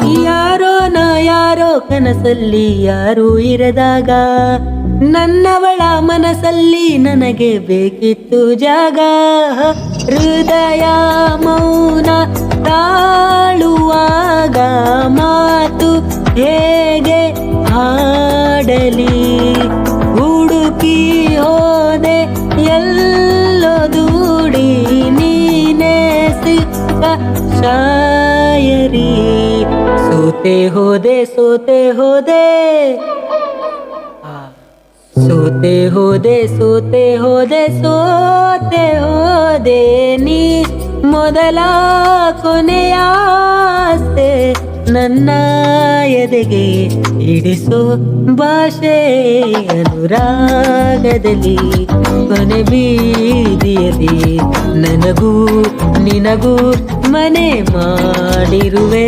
ಯಾರೋ ಕನಸಲ್ಲಿ ಯಾರೂ ಇರದಾಗ ನನ್ನವಳ ಮನಸ್ಸಲ್ಲಿ ನನಗೆ ಬೇಕಿತ್ತು ಜಾಗ. ಹೃದಯ ಮೌನ ತಾಳುವಾಗ ಮಾತು ಹೇಗೆ ಹಾಡಲಿ. ಹುಡುಕಿ ಹೋದೆ ಎಲ್ಲೋ ದೂಡಿ ನೀನೇ ಸಿಕ್ಕ ಶಾಯರಿ. ಸೋತೆ ಹೋದೆ ಸೋತೆ ಹೋದೆ ಸೋತೆ ಹೋದೆ ಸೋತೆ ಹೋದೆ ಸೋತೆ ಹೋದೆ ನೀ ಮೊದಲ ಕೊನೆಯ ಆಸೆ ನನ್ನ ಎದೆಗೆ ಹಿಡಿಸೋ ಭಾಷೆ ಅನುರಾಗದಲ್ಲಿ ಕೊನೆ ಬೀದಿಯಲ್ಲಿ ನನಗೂ ನಿನಗೂ ಮನೆ ಮಾಡಿರುವೆ.